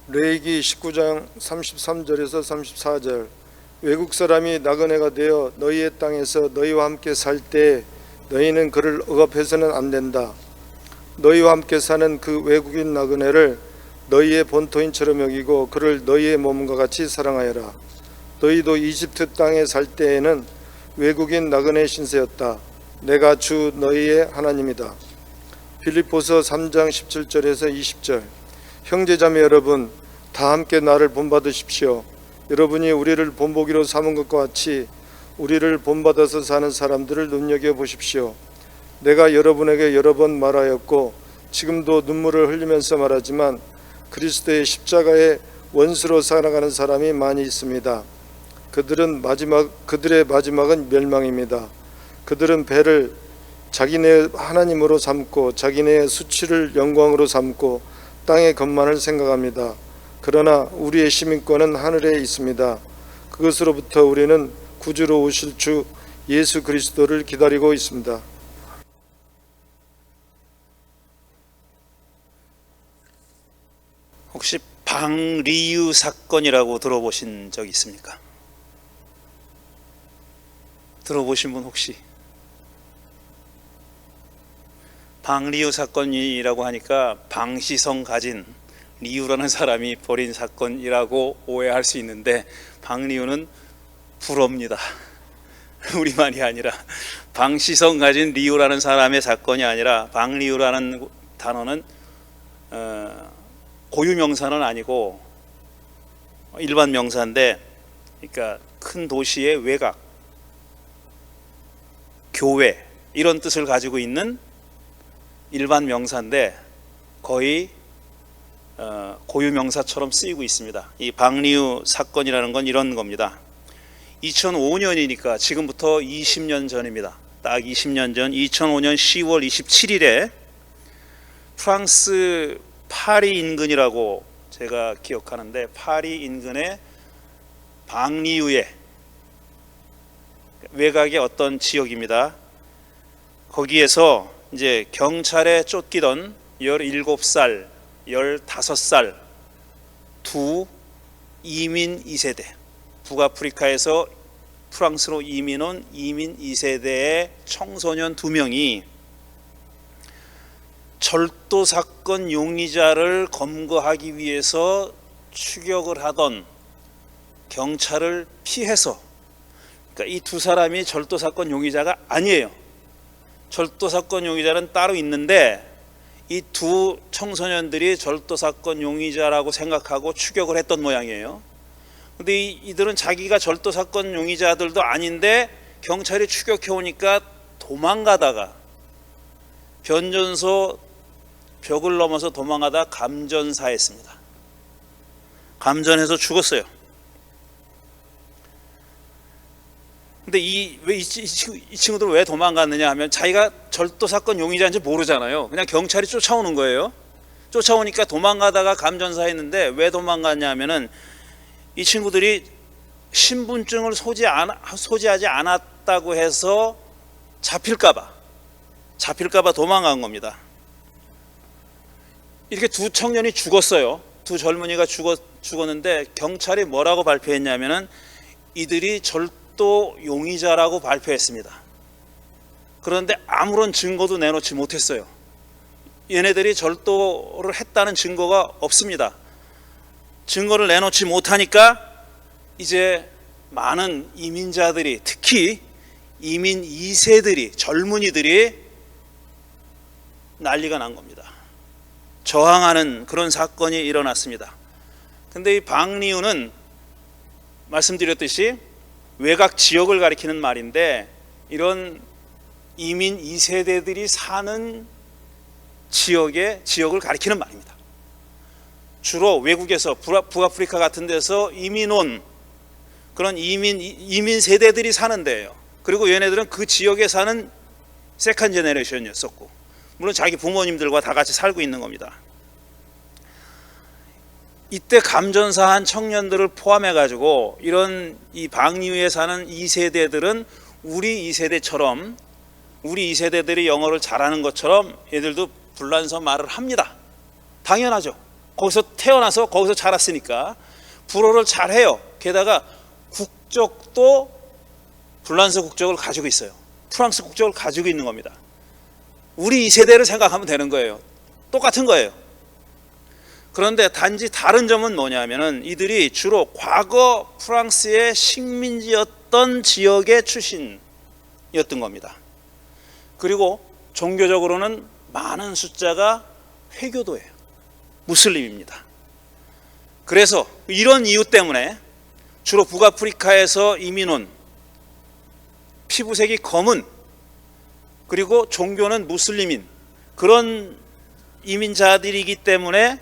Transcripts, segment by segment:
레위기 19장 33절에서 34절. 외국 사람이 나그네가 되어 너희의 땅에서 너희와 함께 살 때 너희는 그를 억압해서는 안 된다. 너희와 함께 사는 그 외국인 나그네를 너희의 본토인처럼 여기고 그를 너희의 몸과 같이 사랑하여라. 너희도 이집트 땅에 살 때에는 외국인 나그네 신세였다. 내가 주 너희의 하나님이다. 빌립보서 3장 17절에서 20절. 형제자매 여러분, 다 함께 나를 본받으십시오. 여러분이 우리를 본보기로 삼은 것과 같이 우리를 본받아서 사는 사람들을 눈여겨보십시오. 내가 여러분에게 여러 번 말하였고 지금도 눈물을 흘리면서 말하지만 그리스도의 십자가의 원수로 살아가는 사람이 많이 있습니다. 그들의 마지막은 멸망입니다. 그들은 배를 자기네 하나님으로 삼고 자기네의 수치를 영광으로 삼고 땅의 것만을 생각합니다. 그러나 우리의 시민권은 하늘에 있습니다. 그것으로부터 우리는 구주로 오실 주 예수 그리스도를 기다리고 있습니다. 혹시 방리유 사건이라고 들어보신 적 있습니까? 들어보신 분 혹시? 방리유 사건이라고 하니까 방시성 가진 리유라는 사람이 벌인 사건이라고 오해할 수 있는데, 방리유는 불어입니다. 우리말이 아니라 방시성 가진 리유라는 사람의 사건이 아니라, 방리유라는 단어는 고유명사는 아니고 일반 명사인데, 그러니까 큰 도시의 외곽, 교회 이런 뜻을 가지고 있는 일반 명사인데 거의 고유명사처럼 쓰이고 있습니다. 이 방리유 사건이라는 건 이런 겁니다. 2005년이니까 지금부터 20년 전입니다. 딱 20년 전 2005년 10월 27일에 프랑스 파리 인근이라고 제가 기억하는데, 파리 인근의 방리유의 외곽의 어떤 지역입니다. 거기에서 이제 경찰에 쫓기던 17살, 15살 두 이민 2세대, 북아프리카에서 프랑스로 이민 온 이민 2세대의 청소년 2명이 절도 사건 용의자를 검거하기 위해서 추격을 하던 경찰을 피해서, 그러니까 이 두 사람이 절도 사건 용의자가 아니에요. 절도 사건 용의자는 따로 있는데 이 두 청소년들이 절도 사건 용의자라고 생각하고 추격을 했던 모양이에요. 근데 이들은 자기가 절도 사건 용의자들도 아닌데 경찰이 추격해 오니까 도망가다가 변전소 벽을 넘어서 도망가다 감전사했습니다. 감전해서 죽었어요. 근데 이 친구들은 왜 도망갔느냐 하면, 자기가 절도 사건 용의자인지 모르잖아요. 그냥 경찰이 쫓아오는 거예요. 쫓아오니까 도망가다가 감전사했는데, 왜 도망갔냐 하면은 이 친구들이 신분증을 소지하지 않았다고 해서 잡힐까봐 도망간 겁니다. 이렇게 두 청년이 죽었어요. 두 젊은이가 죽었는데 경찰이 뭐라고 발표했냐면은 이들이 절도 용의자라고 발표했습니다. 그런데 아무런 증거도 내놓지 못했어요. 얘네들이 절도를 했다는 증거가 없습니다. 증거를 내놓지 못하니까 이제 많은 이민자들이, 특히 이민 2세들이, 젊은이들이 난리가 난 겁니다. 저항하는 그런 사건이 일어났습니다. 근데 이 방리유는 말씀드렸듯이 외곽 지역을 가리키는 말인데, 이런 이민 2세대들이 사는 지역을 가리키는 말입니다. 주로 외국에서, 북아프리카 같은 데서 이민 온 그런 이민 세대들이 사는 데예요. 그리고 얘네들은 그 지역에 사는 세컨 제너레이션이었었고, 물론 자기 부모님들과 다 같이 살고 있는 겁니다. 이때 감전사한 청년들을 포함해 가지고 이런 이 방리유에 사는 2세대들은 우리 2세대들이 영어를 잘하는 것처럼 얘들도 불란서 말을 합니다. 당연하죠. 거기서 태어나서 거기서 자랐으니까 불어를 잘해요. 게다가 국적도 불란서 국적을 가지고 있어요. 프랑스 국적을 가지고 있는 겁니다. 우리 이 세대를 생각하면 되는 거예요. 똑같은 거예요. 그런데 단지 다른 점은 뭐냐면은 이들이 주로 과거 프랑스의 식민지였던 지역의 출신이었던 겁니다. 그리고 종교적으로는 많은 숫자가 회교도예요. 무슬림입니다. 그래서 이런 이유 때문에 주로 북아프리카에서 이민 온 피부색이 검은 그리고 종교는 무슬림인 그런 이민자들이기 때문에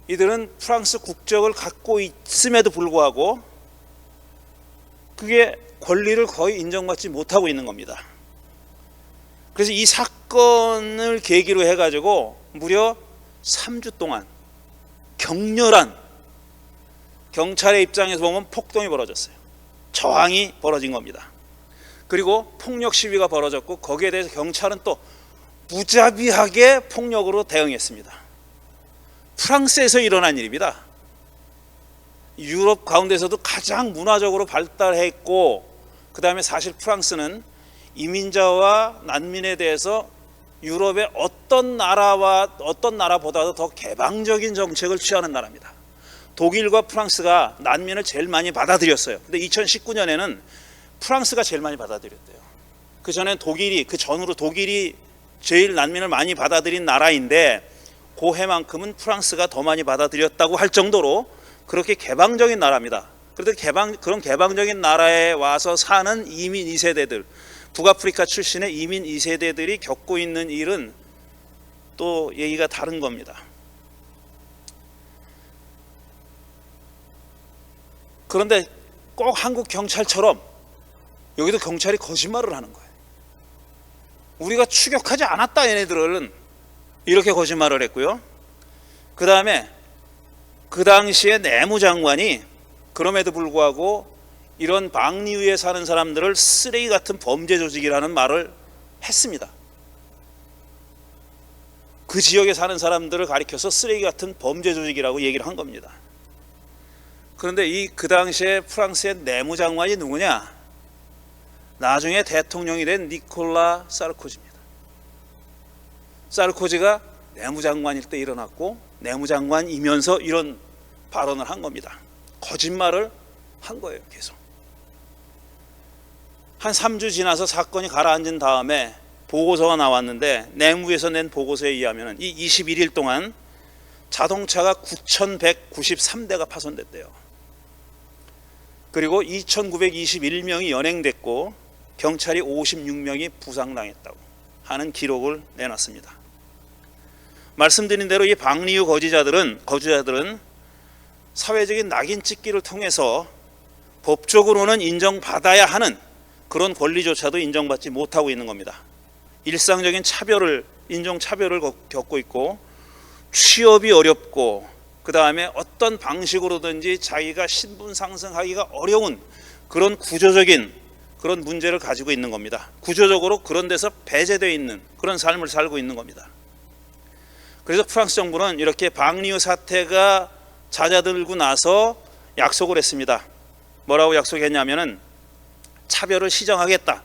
이들은 프랑스 국적을 갖고 있음에도 불구하고 그게 권리를 거의 인정받지 못하고 있는 겁니다. 그래서 이 사건을 계기로 해가지고 무려 3주 동안 격렬한 경찰의 입장에서 보면 폭동이 벌어졌어요. 저항이 벌어진 겁니다. 그리고 폭력 시위가 벌어졌고 거기에 대해서 경찰은 또 무자비하게 폭력으로 대응했습니다. 프랑스에서 일어난 일입니다. 유럽 가운데서도 가장 문화적으로 발달했고 그 다음에 사실 프랑스는 이민자와 난민에 대해서 유럽의 어떤 나라보다도 더 개방적인 정책을 취하는 나라입니다. 독일과 프랑스가 난민을 제일 많이 받아들였어요. 근데 2019년에는 프랑스가 제일 많이 받아들였대요. 그 전으로 독일이 제일 난민을 많이 받아들인 나라인데 그 해만큼은 프랑스가 더 많이 받아들였다고 할 정도로 그렇게 개방적인 나라입니다. 그런데 그런 개방적인 나라에 와서 사는 이민 2세대들, 북아프리카 출신의 이민 2세대들이 겪고 있는 일은 또 얘기가 다른 겁니다. 그런데 꼭 한국 경찰처럼 여기도 경찰이 거짓말을 하는 거예요. 우리가 추격하지 않았다 얘네들은 이렇게 거짓말을 했고요. 그 다음에 그 당시에 내무장관이 그럼에도 불구하고 이런 방리우에 사는 사람들을 쓰레기 같은 범죄 조직이라는 말을 했습니다. 그 지역에 사는 사람들을 가리켜서 쓰레기 같은 범죄 조직이라고 얘기를 한 겁니다. 그런데 그 당시에 프랑스의 내무장관이 누구냐? 나중에 대통령이 된 니콜라 사르코지입니다. 사르코지가 내무장관일 때 일어났고 내무장관이면서 이런 발언을 한 겁니다. 거짓말을 한 거예요. 계속. 한 3주 지나서 사건이 가라앉은 다음에 보고서가 나왔는데 내무에서 낸 보고서에 의하면 이 21일 동안 자동차가 9,193대가 파손됐대요. 그리고 2,921명이 연행됐고 경찰이 56명이 부상당했다고 하는 기록을 내놨습니다. 말씀드린 대로 이 방리우 거주자들은 사회적인 낙인 찍기를 통해서 법적으로는 인정받아야 하는 그런 권리조차도 인정받지 못하고 있는 겁니다. 일상적인 인종차별을 겪고 있고 취업이 어렵고 그 다음에 어떤 방식으로든지 자기가 신분 상승하기가 어려운 그런 구조적인 그런 문제를 가지고 있는 겁니다. 구조적으로 그런 데서 배제되어 있는 그런 삶을 살고 있는 겁니다. 그래서 프랑스 정부는 이렇게 방리우 사태가 잦아들고 나서 약속을 했습니다. 뭐라고 약속했냐면은 차별을 시정하겠다.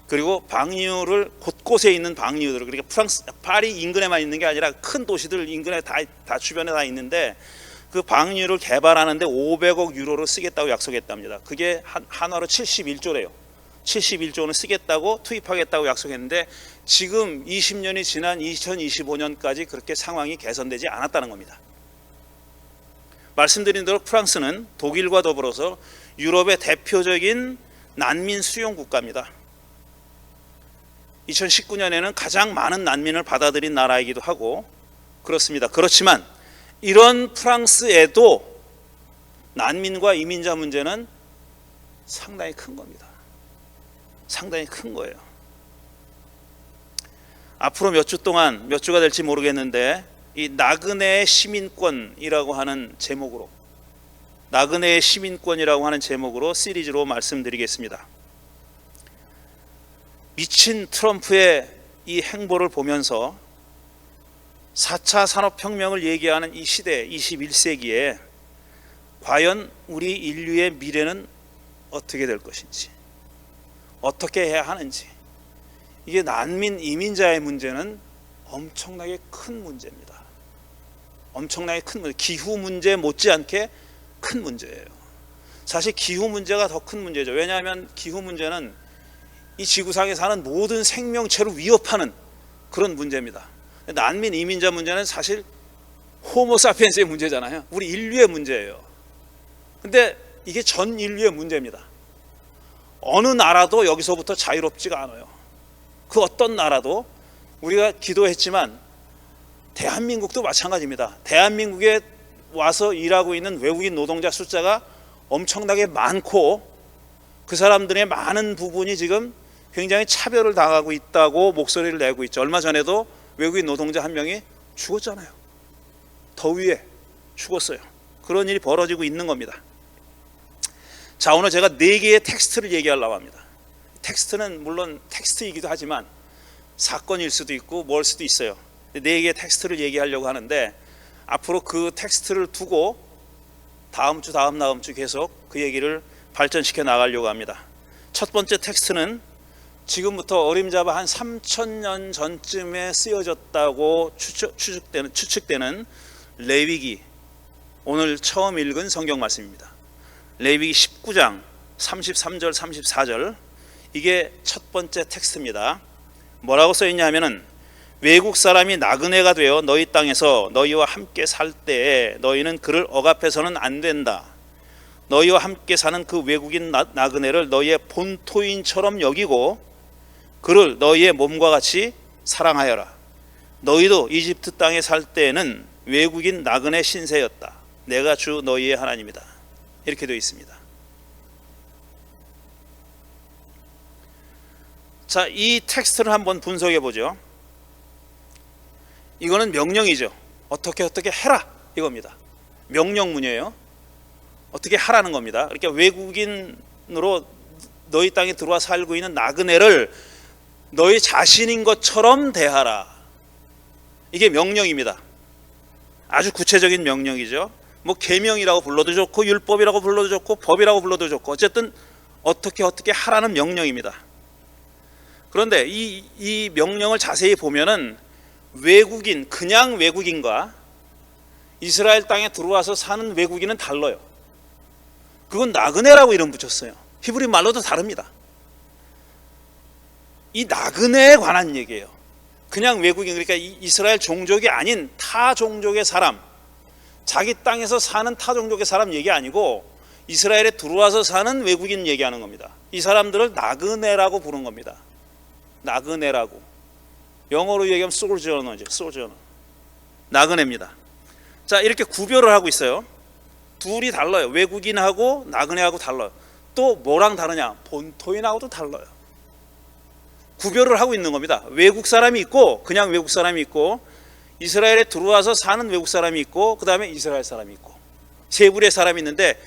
그리고 방리우를 곳곳에 있는 방리우들, 그러니까 프랑스 파리 인근에만 있는 게 아니라 큰 도시들 인근에 다 주변에 다 있는데 그 방리우를 개발하는데 500억 유로를 쓰겠다고 약속했답니다. 그게 한화로 71조래요. 71조는 쓰겠다고 투입하겠다고 약속했는데 지금 20년이 지난 2025년까지 그렇게 상황이 개선되지 않았다는 겁니다. 말씀드린 대로 프랑스는 독일과 더불어서 유럽의 대표적인 난민 수용 국가입니다. 2019년에는 가장 많은 난민을 받아들인 나라이기도 하고 그렇습니다. 그렇지만 이런 프랑스에도 난민과 이민자 문제는 상당히 큰 겁니다. 상당히 큰 거예요. 앞으로 몇 주가 될지 모르겠는데 이 나그네의 시민권이라고 하는 제목으로 시리즈로 말씀드리겠습니다. 미친 트럼프의 이 행보를 보면서 4차 산업혁명을 얘기하는 이 시대 21세기에 과연 우리 인류의 미래는 어떻게 될 것인지, 어떻게 해야 하는지, 이게 난민 이민자의 문제는 엄청나게 큰 문제입니다. 엄청나게 큰 문제, 기후 문제 못지않게 큰 문제예요. 사실 기후 문제가 더 큰 문제죠. 왜냐하면 기후 문제는 이 지구상에 사는 모든 생명체를 위협하는 그런 문제입니다. 난민 이민자 문제는 사실 호모사피엔스의 문제잖아요. 우리 인류의 문제예요. 근데 이게 전 인류의 문제입니다. 어느 나라도 여기서부터 자유롭지가 않아요. 그 어떤 나라도, 우리가 기도했지만 대한민국도 마찬가지입니다. 대한민국에 와서 일하고 있는 외국인 노동자 숫자가 엄청나게 많고, 그 사람들의 많은 부분이 지금 굉장히 차별을 당하고 있다고 목소리를 내고 있죠. 얼마 전에도 외국인 노동자 한 명이 죽었잖아요. 더위에 죽었어요. 그런 일이 벌어지고 있는 겁니다. 자, 오늘 제가 4개의 텍스트를 얘기하려고 합니다. 텍스트는 물론 텍스트이기도 하지만 사건일 수도 있고 뭘 수도 있어요. 4개의 텍스트를 얘기하려고 하는데, 앞으로 그 텍스트를 두고 다음 주 계속 그 얘기를 발전시켜 나가려고 합니다. 첫 번째 텍스트는 지금부터 어림잡아 한 3000년 전쯤에 쓰여졌다고 추측되는 레위기, 오늘 처음 읽은 성경 말씀입니다. 레위기 19장 33절 34절, 이게 첫 번째 텍스트입니다. 뭐라고 써있냐면은, 외국 사람이 나그네가 되어 너희 땅에서 너희와 함께 살 때에 너희는 그를 억압해서는 안 된다. 너희와 함께 사는 그 외국인 나그네를 너희의 본토인처럼 여기고 그를 너희의 몸과 같이 사랑하여라. 너희도 이집트 땅에 살 때에는 외국인 나그네 신세였다. 내가 주 너희의 하나님이다. 이렇게 되어 있습니다. 자, 이 텍스트를 한번 분석해 보죠. 이거는 명령이죠. 어떻게 해라 이겁니다. 명령문이에요. 어떻게 하라는 겁니다. 그러니까 외국인으로 너희 땅에 들어와 살고 있는 나그네를 너희 자신인 것처럼 대하라. 이게 명령입니다. 아주 구체적인 명령이죠. 뭐 계명이라고 불러도 좋고 율법이라고 불러도 좋고 법이라고 불러도 좋고, 어쨌든 어떻게 하라는 명령입니다. 그런데 이 명령을 자세히 보면은 외국인, 그냥 외국인과 이스라엘 땅에 들어와서 사는 외국인은 달라요. 그건 나그네라고 이름 붙였어요. 히브리 말로도 다릅니다. 이 나그네에 관한 얘기예요. 그냥 외국인, 그러니까 이스라엘 종족이 아닌 타 종족의 사람, 자기 땅에서 사는 타 종족의 사람 얘기 아니고 이스라엘에 들어와서 사는 외국인 얘기하는 겁니다. 이 사람들을 나그네라고 부른 겁니다. 나그네라고. 영어로 얘기하면 소저너죠. 소저너. 나그네입니다. 자, 이렇게 구별을 하고 있어요. 둘이 달라요. 외국인하고 나그네하고 달라요. 또 뭐랑 다르냐? 본토인하고도 달라요. 구별을 하고 있는 겁니다. 외국 사람이 있고, 그냥 외국 사람이 있고, 이스라엘에 들어와서 사는 외국 사람이 있고, 그 다음에 이스라엘 사람이 있고, 세 부류의 사람이 있는데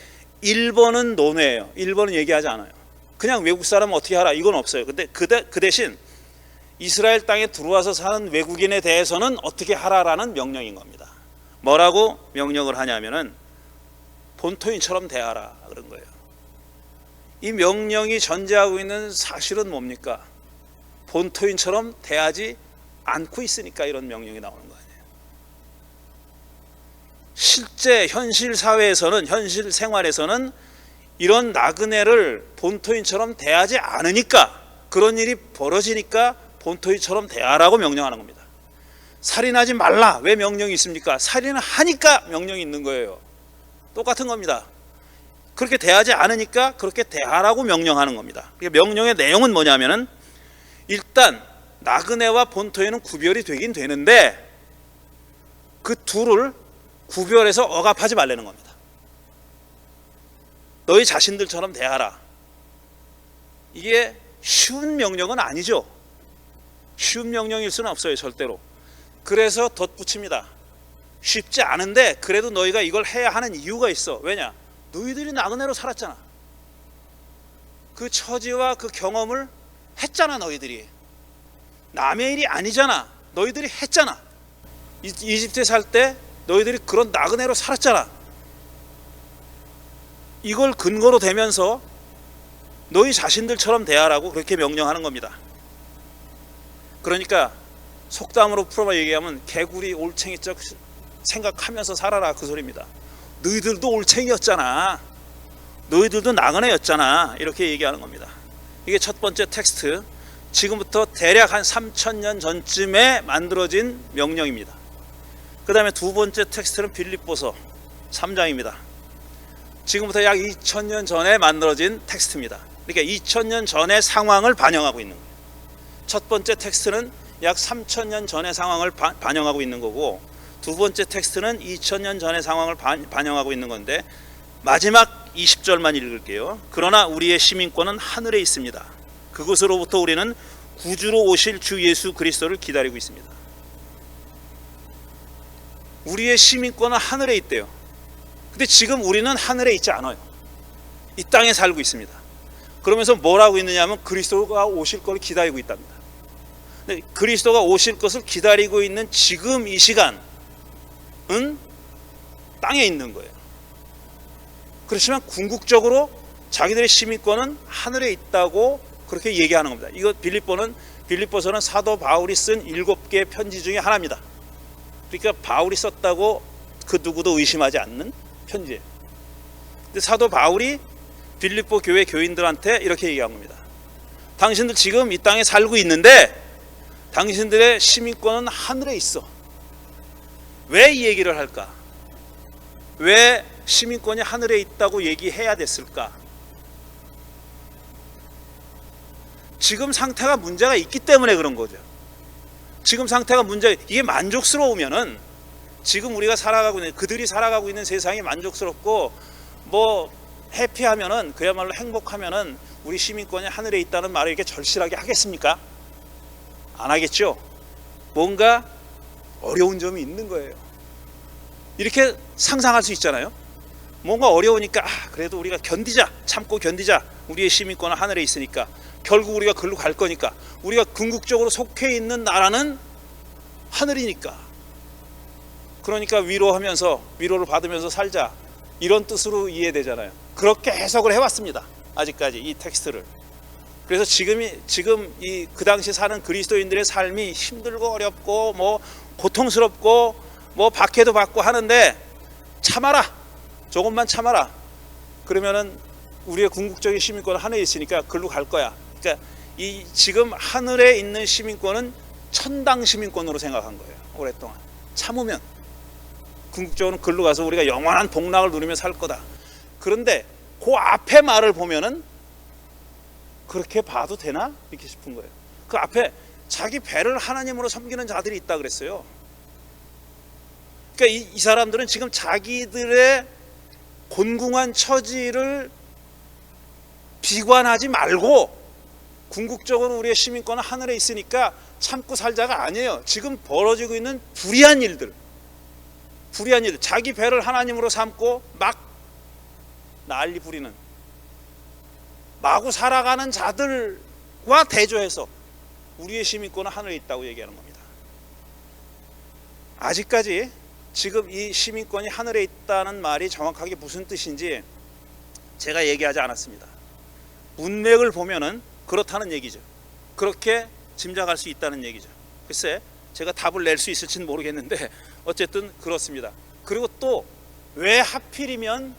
1번은 논외예요. 1번은 얘기하지 않아요. 그냥 외국 사람은 어떻게 하라, 이건 없어요. 근데 그 대신 이스라엘 땅에 들어와서 사는 외국인에 대해서는 어떻게 하라라는 명령인 겁니다. 뭐라고 명령을 하냐면은 본토인처럼 대하라 그런 거예요. 이 명령이 전제하고 있는 사실은 뭡니까? 본토인처럼 대하지 않고 있으니까 이런 명령이 나오는 거 아니에요. 실제 현실 사회에서는, 현실 생활에서는 이런 나그네를 본토인처럼 대하지 않으니까, 그런 일이 벌어지니까 본토인처럼 대하라고 명령하는 겁니다. 살인하지 말라, 왜 명령이 있습니까? 살인을 하니까 명령이 있는 거예요. 똑같은 겁니다. 그렇게 대하지 않으니까 그렇게 대하라고 명령하는 겁니다. 명령의 내용은 뭐냐면은, 일단 나그네와 본토에는 구별이 되긴 되는데 그 둘을 구별해서 억압하지 말라는 겁니다. 너희 자신들처럼 대하라. 이게 쉬운 명령은 아니죠. 쉬운 명령일 수는 없어요, 절대로. 그래서 덧붙입니다. 쉽지 않은데 그래도 너희가 이걸 해야 하는 이유가 있어. 왜냐? 너희들이 나그네로 살았잖아. 그 처지와 그 경험을 했잖아. 너희들이 남의 일이 아니잖아. 너희들이 했잖아. 이집트에 살 때 너희들이 그런 나그네로 살았잖아. 이걸 근거로 대면서 너희 자신들처럼 대하라고 그렇게 명령하는 겁니다. 그러니까 속담으로 풀어봐 얘기하면 개구리 올챙이적 생각하면서 살아라, 그 소리입니다. 너희들도 올챙이였잖아. 너희들도 나그네였잖아. 이렇게 얘기하는 겁니다. 이게 첫 번째 텍스트. 지금부터 대략 한 3000년 전쯤에 만들어진 명령입니다. 그 다음에 두 번째 텍스트는 빌립보서 3장입니다. 지금부터 약 2000년 전에 만들어진 텍스트입니다. 그러니까 2000년 전의 상황을 반영하고 있는 거예요. 첫 번째 텍스트는 약 3000년 전의 상황을 반영하고 있는 거고, 두 번째 텍스트는 2000년 전의 상황을 반영하고 있는 건데, 마지막 20절만 읽을게요. 그러나 우리의 시민권은 하늘에 있습니다. 그곳으로부터 우리는 구주로 오실 주 예수 그리스도를 기다리고 있습니다. 우리의 시민권은 하늘에 있대요. 근데 지금 우리는 하늘에 있지 않아요. 이 땅에 살고 있습니다. 그러면서 뭐라고 있느냐 하면 그리스도가 오실 걸 기다리고 있답니다. 근데 그리스도가 오실 것을 기다리고 있는 지금 이 시간은 땅에 있는 거예요. 그렇지만 궁극적으로 자기들의 시민권은 하늘에 있다고 그렇게 얘기하는 겁니다. 이거 빌립보서는 사도 바울이 쓴 7개의 편지 중에 하나입니다. 그러니까 바울이 썼다고 그 누구도 의심하지 않는 편지예요. 근데 사도 바울이 빌립보 교회 교인들한테 이렇게 얘기한 겁니다. 당신들 지금 이 땅에 살고 있는데 당신들의 시민권은 하늘에 있어. 왜 이 얘기를 할까? 왜 시민권이 하늘에 있다고 얘기해야 됐을까? 지금 상태가 문제가 있기 때문에 그런 거죠. 지금 상태가 이게 만족스러우면은 지금 우리가 살아가고 있는, 그들이 살아가고 있는 세상이 만족스럽고 뭐 해피하면은, 그야말로 행복하면은 우리 시민권이 하늘에 있다는 말을 이렇게 절실하게 하겠습니까? 안 하겠죠. 뭔가 어려운 점이 있는 거예요. 이렇게 상상할 수 있잖아요. 뭔가 어려우니까 그래도 우리가 견디자, 참고 견디자. 우리의 시민권은 하늘에 있으니까, 결국 우리가 글로 갈 거니까, 우리가 궁극적으로 속해 있는 나라는 하늘이니까, 그러니까 위로를 받으면서 살자, 이런 뜻으로 이해되잖아요. 그렇게 해석을 해왔습니다. 아직까지 이 텍스트를. 그래서 지금 그 당시 사는 그리스도인들의 삶이 힘들고 어렵고 뭐 고통스럽고 뭐 박해도 받고 하는데 참아라, 조금만 참아라. 그러면은 우리의 궁극적인 시민권은 하늘에 있으니까 글로 갈 거야. 그러니까 이 지금 하늘에 있는 시민권은 천당 시민권으로 생각한 거예요. 오랫동안 참으면 궁극적으로 글로 가서 우리가 영원한 복락을 누리며 살 거다. 그런데 그 앞에 말을 보면은 그렇게 봐도 되나? 이렇게 싶은 거예요. 그 앞에 자기 배를 하나님으로 섬기는 자들이 있다 그랬어요. 그러니까 이 사람들은 지금 자기들의 곤궁한 처지를 비관하지 말고 궁극적으로 우리의 시민권은 하늘에 있으니까 참고 살자가 아니에요. 지금 벌어지고 있는 불의한 일들, 자기 배를 하나님으로 삼고 막 난리 부리는, 마구 살아가는 자들과 대조해서 우리의 시민권은 하늘에 있다고 얘기하는 겁니다. 아직까지 지금 이 시민권이 하늘에 있다는 말이 정확하게 무슨 뜻인지 제가 얘기하지 않았습니다. 문맥을 보면은 그렇다는 얘기죠. 그렇게 짐작할 수 있다는 얘기죠. 글쎄 제가 답을 낼 수 있을지는 모르겠는데 어쨌든 그렇습니다. 그리고 또 왜 하필이면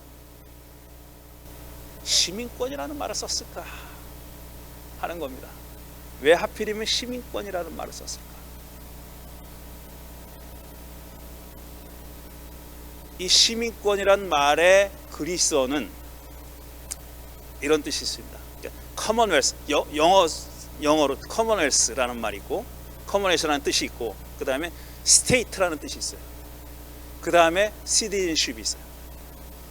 시민권이라는 말을 썼을까 하는 겁니다. 왜 하필이면 시민권이라는 말을 썼을까? 이 시민권이란 말의 그리스어는 이런 뜻이 있습니다. 커먼웰스, 영어로 커먼웰스라는 말이 있고, 커먼웰스라는 뜻이 있고, 그 다음에 스테이트라는 뜻이 있어요. 그 다음에 시티즌십이 있어요.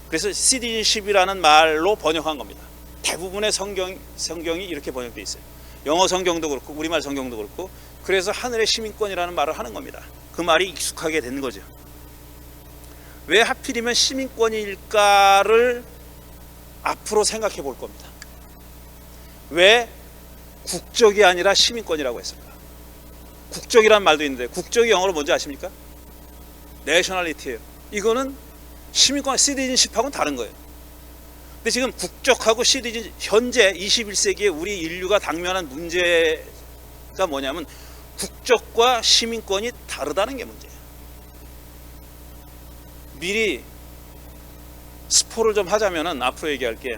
그래서 시티즌십이라는 말로 번역한 겁니다. 대부분의 성경이 이렇게 번역되어 있어요. 영어 성경도 그렇고 우리말 성경도 그렇고. 그래서 하늘의 시민권이라는 말을 하는 겁니다. 그 말이 익숙하게 된 거죠. 왜 하필이면 시민권일까를 앞으로 생각해 볼 겁니다. 왜 국적이 아니라 시민권이라고 했을까? 국적이라는 말도 있는데 국적이 영어로 뭔지 아십니까? 내셔널리티예요. 이거는 시민권 시티즌십하고는 다른 거예요. 근데 지금 국적하고 시티즌, 현재 21세기에 우리 인류가 당면한 문제가 뭐냐면 국적과 시민권이 다르다는 게 문제예요. 미리 스포를 좀 하자면은 앞으로 얘기할게.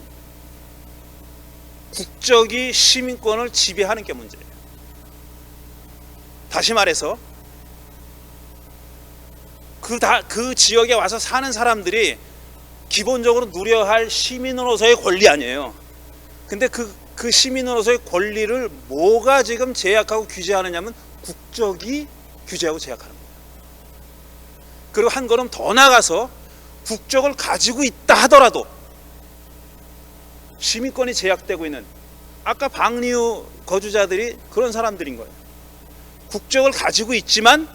국적이 시민권을 지배하는 게 문제예요. 다시 말해서 그 지역에 와서 사는 사람들이 기본적으로 누려야 할 시민으로서의 권리 아니에요. 근데 그 시민으로서의 권리를 뭐가 지금 제약하고 규제하느냐면 국적이 규제하고 제약하는 거예요. 그리고 한 걸음 더 나가서 국적을 가지고 있다 하더라도 시민권이 제약되고 있는, 아까 방리우 거주자들이 그런 사람들인 거예요. 국적을 가지고 있지만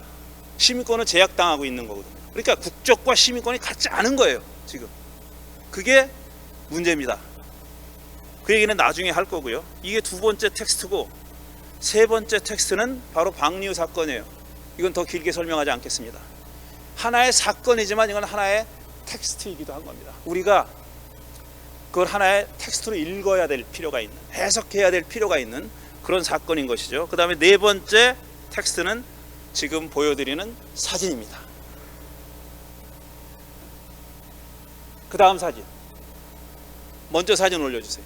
시민권을 제약당하고 있는 거거든요. 그러니까 국적과 시민권이 같지 않은 거예요, 지금. 그게 문제입니다. 그 얘기는 나중에 할 거고요. 이게 두 번째 텍스트고, 세 번째 텍스트는 바로 방리우 사건이에요. 이건 더 길게 설명하지 않겠습니다. 하나의 사건이지만 이건 하나의 텍스트이기도 한 겁니다. 우리가 그걸 하나의 텍스트로 읽어야 될 필요가 있는, 해석해야 될 필요가 있는 그런 사건인 것이죠. 그 다음에 네 번째 텍스트는 지금 보여드리는 사진입니다. 그 다음 사진. 먼저 사진 올려주세요.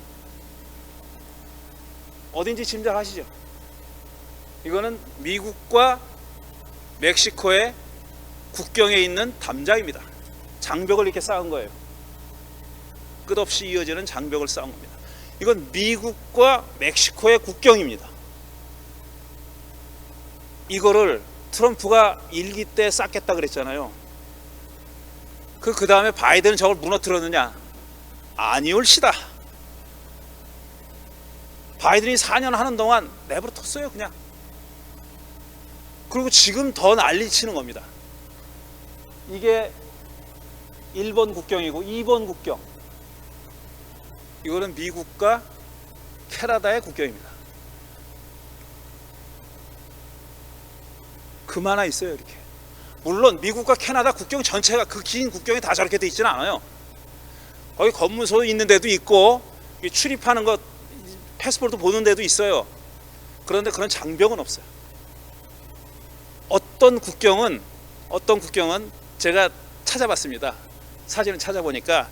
어딘지 짐작하시죠? 이거는 미국과 멕시코의 국경에 있는 담장입니다. 장벽을 이렇게 쌓은 거예요. 끝없이 이어지는 장벽을 쌓은 겁니다. 이건 미국과 멕시코의 국경입니다. 이거를 트럼프가 일기 때 쌓겠다 그랬잖아요. 그 다음에 바이든은 저걸 무너뜨렸느냐? 아니올시다. 바이든이 4년 하는 동안 내버려 뒀어요, 그냥. 그리고 지금 더 난리치는 겁니다. 이게 1번 국경이고 2번 국경. 이거는 미국과 캐나다의 국경입니다. 그만하 있어요, 이렇게. 물론 미국과 캐나다 국경 전체가, 그 긴 국경이 다 저렇게 돼 있지는 않아요. 거기 검문소 있는 데도 있고 출입하는 거 패스포트 보는 데도 있어요. 그런데 그런 장벽은 없어요. 어떤 국경은 제가 찾아봤습니다. 사진을 찾아보니까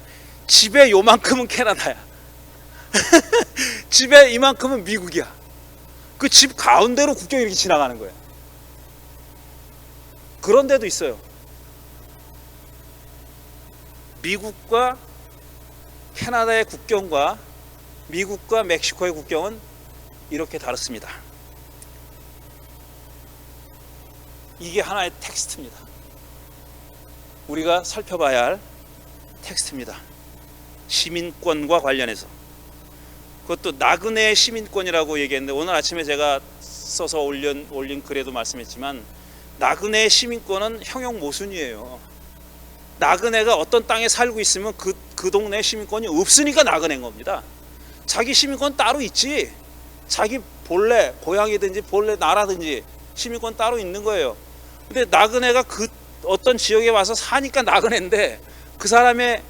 집에 요만큼은 캐나다야. 집에 이만큼은 미국이야. 그 집 가운데로 국경이 이렇게 지나가는 거예요. 그런 데도 있어요. 미국과 캐나다의 국경과 미국과 멕시코의 국경은 이렇게 다릅니다. 이게 하나의 텍스트입니다. 우리가 살펴봐야 할 텍스트입니다. 시민권과 관련해서. 그것도 나그네 시민권이라고 얘기했는데, 오늘 아침에 제가 써서 올린 글에도 말씀했지만, 나그네 시민권은 형용 모순이에요. 나그네가 어떤 땅에 살고 있으면 그 동네 시민권이 없으니까 나그네인 겁니다. 자기 시민권 따로 있지. 자기 본래 고향이든지 본래 나라든지 시민권 따로 있는 거예요. 근데 나그네가 그 어떤 지역에 와서 사니까 나그네인데 그 사람의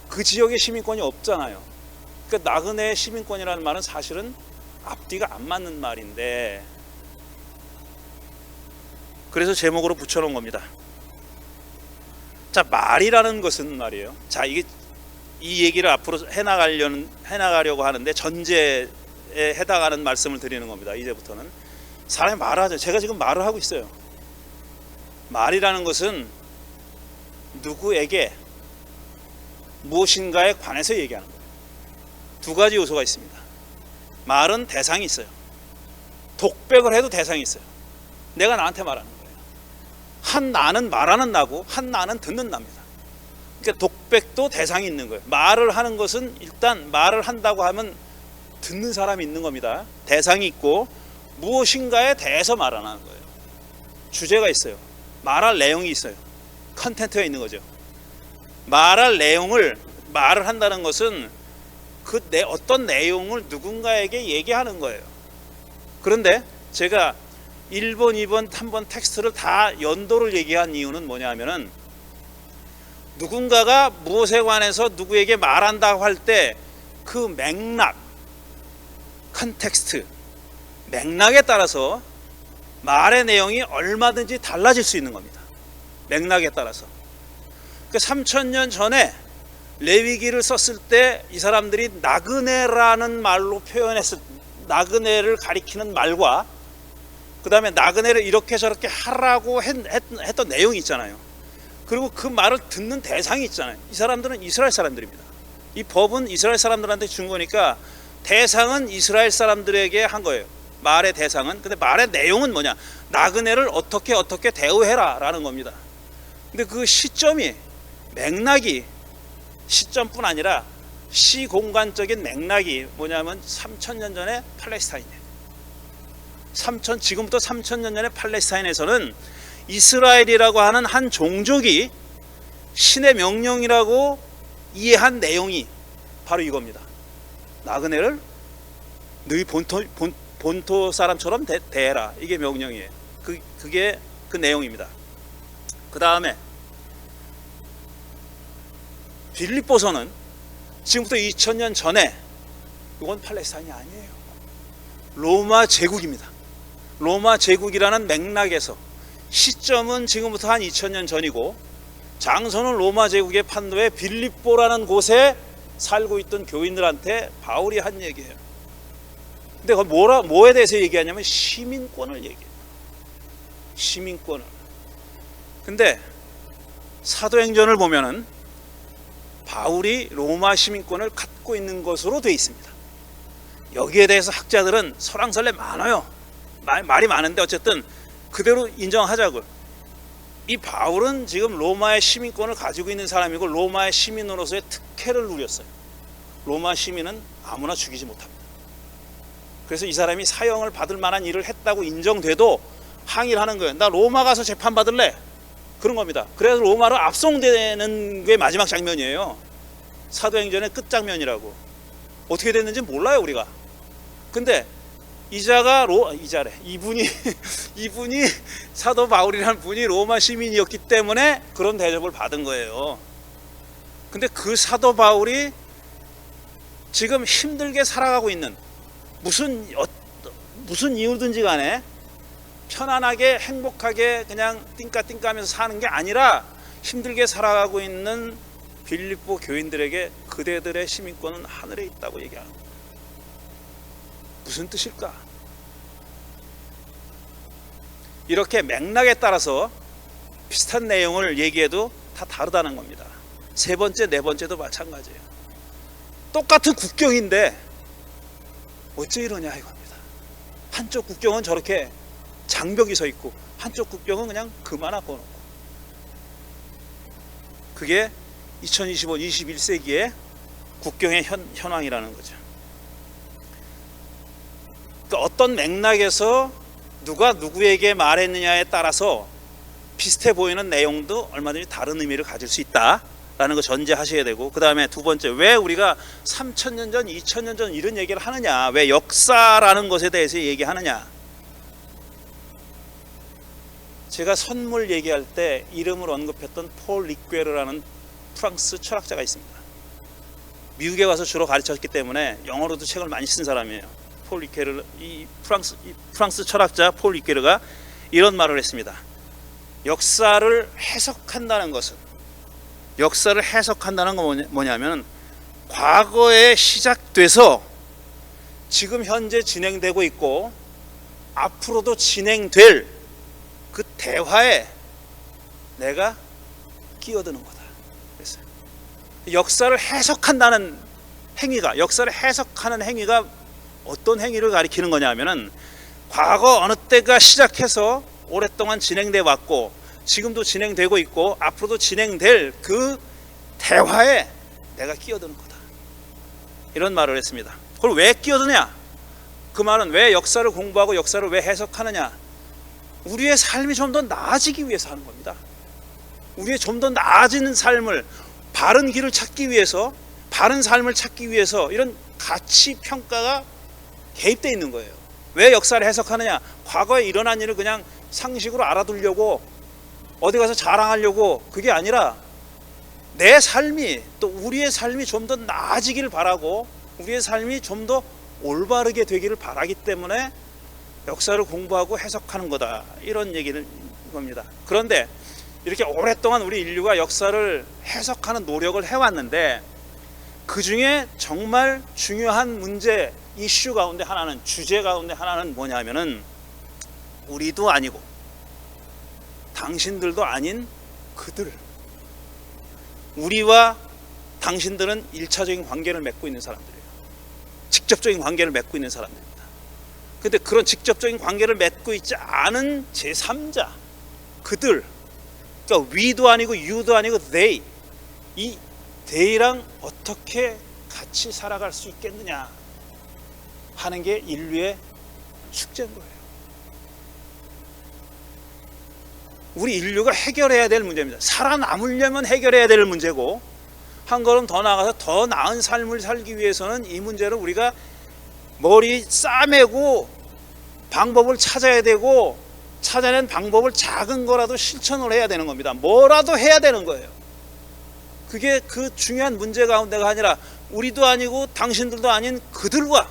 그 지역의 시민권이 없잖아요. 그러니까 나그네 시민권이라는 말은 사실은 앞뒤가 안 맞는 말인데, 그래서 제목으로 붙여놓은 겁니다. 자, 말이라는 것은 말이에요. 자, 이 얘기를 앞으로 해나가려고 하는데 전제에 해당하는 말씀을 드리는 겁니다. 이제부터는 사람이 말하죠. 제가 지금 말을 하고 있어요. 말이라는 것은 누구에게 무엇인가에 관해서 얘기하는 거예요. 두 가지 요소가 있습니다. 말은 대상이 있어요. 독백을 해도 대상이 있어요. 내가 나한테 말하는 거예요. 한 나는 말하는 나고 한 나는 듣는 나입니다. 그러니까 독백도 대상이 있는 거예요. 말을 하는 것은 일단 말을 한다고 하면 듣는 사람이 있는 겁니다. 대상이 있고 무엇인가에 대해서 말하는 거예요. 주제가 있어요. 말할 내용이 있어요. 컨텐츠가 있는 거죠. 말할 내용을 말을 한다는 것은 어떤 내용을 누군가에게 얘기하는 거예요. 그런데 제가 1번, 2번, 3번 텍스트를 다 연도를 얘기한 이유는 뭐냐면은 누군가가 무엇에 관해서 누구에게 말한다고 할 때 그 맥락, 컨텍스트, 맥락에 따라서 말의 내용이 얼마든지 달라질 수 있는 겁니다. 맥락에 따라서. 그 3000년 전에 레위기를 썼을 때 이 사람들이 나그네라는 말로 표현했을 나그네를 가리키는 말과 그 다음에 나그네를 이렇게 저렇게 하라고 했던 내용이 있잖아요. 그리고 그 말을 듣는 대상이 있잖아요. 이 사람들은 이스라엘 사람들입니다. 이 법은 이스라엘 사람들한테 준 거니까 대상은 이스라엘 사람들에게 한 거예요. 말의 대상은. 근데 말의 내용은 뭐냐? 나그네를 어떻게 대우해라 라는 겁니다. 근데 그 시점이 맥락이 시점뿐 아니라 시공간적인 맥락이 뭐냐면 3000년 전에 팔레스타인이에요. 지금부터 3000년 전에 팔레스타인에서는 이스라엘이라고 하는 한 종족이 신의 명령이라고 이해한 내용이 바로 이겁니다. 나그네를 너희 본토 사람처럼 대해라. 이게 명령이에요. 그게 그 내용입니다. 그 다음에 빌립보서는 지금부터 2000년 전에 이건 팔레스타인이 아니에요. 로마 제국입니다. 로마 제국이라는 맥락에서 시점은 지금부터 한 2000년 전이고 장소는 로마 제국의 판도에 빌립보라는 곳에 살고 있던 교인들한테 바울이 한 얘기예요. 근데 뭐에 대해서 얘기하냐면 시민권을 얘기해요. 시민권을. 근데 사도행전을 보면은 바울이 로마 시민권을 갖고 있는 것으로 되어 있습니다. 여기에 대해서 학자들은 설왕설래 많아요. 말이 많은데 어쨌든 그대로 인정하자고요. 이 바울은 지금 로마의 시민권을 가지고 있는 사람이고 로마의 시민으로서의 특혜를 누렸어요. 로마 시민은 아무나 죽이지 못합니다. 그래서 이 사람이 사형을 받을 만한 일을 했다고 인정돼도 항의를 하는 거예요. 나 로마 가서 재판 받을래. 그런 겁니다. 그래서 로마로 압송되는 게 마지막 장면이에요. 사도행전의 끝장면이라고. 어떻게 됐는지 몰라요 우리가. 근데 이분이 사도 바울이라는 분이 로마 시민이었기 때문에 그런 대접을 받은 거예요. 근데 그 사도 바울이 지금 힘들게 살아가고 있는 무슨 이유든지 간에 편안하게 행복하게 그냥 띵까띵까하면서 사는 게 아니라 힘들게 살아가고 있는 빌립보 교인들에게 그대들의 시민권은 하늘에 있다고 얘기하는 거예요. 무슨 뜻일까? 이렇게 맥락에 따라서 비슷한 내용을 얘기해도 다 다르다는 겁니다. 세 번째, 네 번째도 마찬가지예요. 똑같은 국경인데 어째 이러냐 이겁니다. 한쪽 국경은 저렇게 장벽이 서 있고 한쪽 국경은 그냥 금 하나 꺼놓고. 그게 2025, 21세기의 국경의 현황이라는 거죠. 그러니까 어떤 맥락에서 누가 누구에게 말했느냐에 따라서 비슷해 보이는 내용도 얼마든지 다른 의미를 가질 수 있다라는 거 전제하셔야 되고, 그 다음에 두 번째, 왜 우리가 3000년 전, 2000년 전 이런 얘기를 하느냐, 왜 역사라는 것에 대해서 얘기하느냐. 제가 선물 얘기할 때 이름을 언급했던 폴 리퀘르라는 프랑스 철학자가 있습니다. 미국에 와서 주로 가르쳤기 때문에 영어로도 책을 많이 쓴 사람이에요. 폴 리퀘르, 이 프랑스 철학자 폴 리퀘르가 이런 말을 했습니다. 역사를 해석한다는 것은, 역사를 해석한다는 건 뭐냐면 과거에 시작돼서 지금 현재 진행되고 있고 앞으로도 진행될 그 대화에 내가 끼어드는 거다. 그랬어요. 역사를 해석한다는 행위가, 역사를 해석하는 행위가 어떤 행위를 가리키는 거냐면은 과거 어느 때가 시작해서 오랫동안 진행돼 왔고 지금도 진행되고 있고 앞으로도 진행될 그 대화에 내가 끼어드는 거다. 이런 말을 했습니다. 그걸 왜 끼어드냐? 그 말은 왜 역사를 공부하고 역사를 왜 해석하느냐? 우리의 삶이 좀 더 나아지기 위해서 하는 겁니다. 우리의 좀 더 나아지는 삶을, 바른 길을 찾기 위해서, 바른 삶을 찾기 위해서 이런 가치 평가가 개입되어 있는 거예요. 왜 역사를 해석하느냐? 과거에 일어난 일을 그냥 상식으로 알아두려고 어디 가서 자랑하려고 그게 아니라 내 삶이 또 우리의 삶이 좀 더 나아지기를 바라고 우리의 삶이 좀 더 올바르게 되기를 바라기 때문에 역사를 공부하고 해석하는 거다 이런 얘기를 겁니다. 그런데 이렇게 오랫동안 우리 인류가 역사를 해석하는 노력을 해왔는데 그 중에 정말 중요한 문제 이슈 가운데 하나는 주제 가운데 하나는 뭐냐면은 우리도 아니고 당신들도 아닌 그들 우리와 당신들은 일차적인 관계를 맺고 있는 사람들이에요. 직접적인 관계를 맺고 있는 사람들입니다. 근데 그런 직접적인 관계를 맺고 있지 않은 제3자 그들 그러니까 we도 아니고 you도 아니고 they 이 they랑 어떻게 같이 살아갈 수 있겠느냐 하는 게 인류의 숙제인 거예요. 우리 인류가 해결해야 될 문제입니다. 살아남으려면 해결해야 될 문제고 한 걸음 더 나아가서 더 나은 삶을 살기 위해서는 이 문제를 우리가 머리 싸매고 방법을 찾아야 되고 찾아낸 방법을 작은 거라도 실천을 해야 되는 겁니다. 뭐라도 해야 되는 거예요. 그게 그 중요한 문제 가운데가 아니라 우리도 아니고 당신들도 아닌 그들과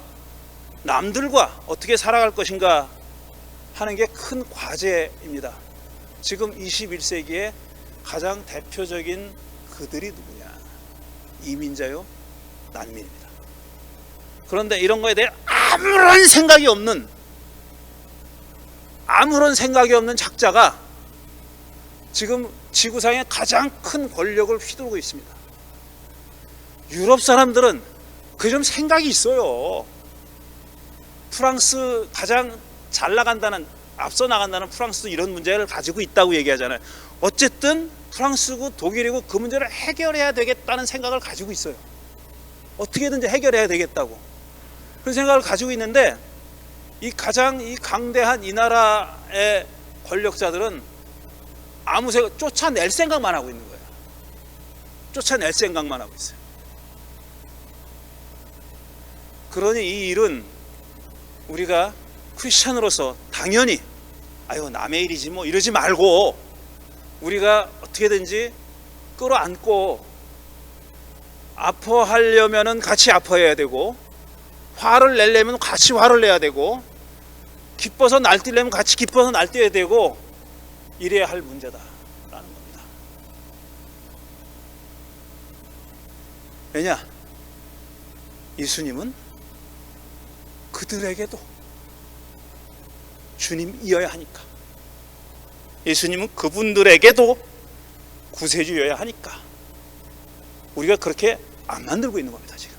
남들과 어떻게 살아갈 것인가 하는 게 큰 과제입니다. 지금 21세기에 가장 대표적인 그들이 누구냐? 이민자요, 난민입니다. 그런데 이런 거에 대해 아무런 생각이 없는 작자가 지금 지구상의 가장 큰 권력을 휘두르고 있습니다. 유럽 사람들은 그 좀 생각이 있어요. 프랑스 가장 잘 나간다는 앞서 나간다는 프랑스도 이런 문제를 가지고 있다고 얘기하잖아요. 어쨌든 프랑스고 독일이고 그 문제를 해결해야 되겠다는 생각을 가지고 있어요. 어떻게든지 해결해야 되겠다고 그런 생각을 가지고 있는데 이 가장 이 강대한 이 나라의 권력자들은 아무 생각 쫓아낼 생각만 하고 있는 거예요. 쫓아낼 생각만 하고 있어요. 그러니 이 일은 우리가 크리스천으로서 당연히 아유 남의 일이지 뭐 이러지 말고 우리가 어떻게든지 끌어안고 아파하려면은 같이 아파해야 되고 화를 내려면 같이 화를 내야 되고 기뻐서 날뛰려면 같이 기뻐서 날뛰어야 되고 이래야 할 문제다라는 겁니다. 왜냐? 예수님은 그들에게도 주님이어야 하니까 예수님은 그분들에게도 구세주여야 하니까 우리가 그렇게 안 만들고 있는 겁니다. 지금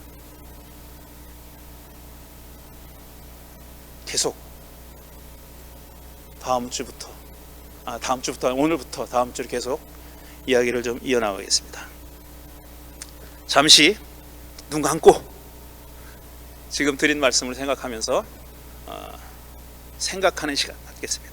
계속 오늘부터 다음 주를 계속 이야기를 좀 이어나가겠습니다. 잠시 눈 감고 지금 드린 말씀을 생각하면서 생각하는 시간 갖겠습니다.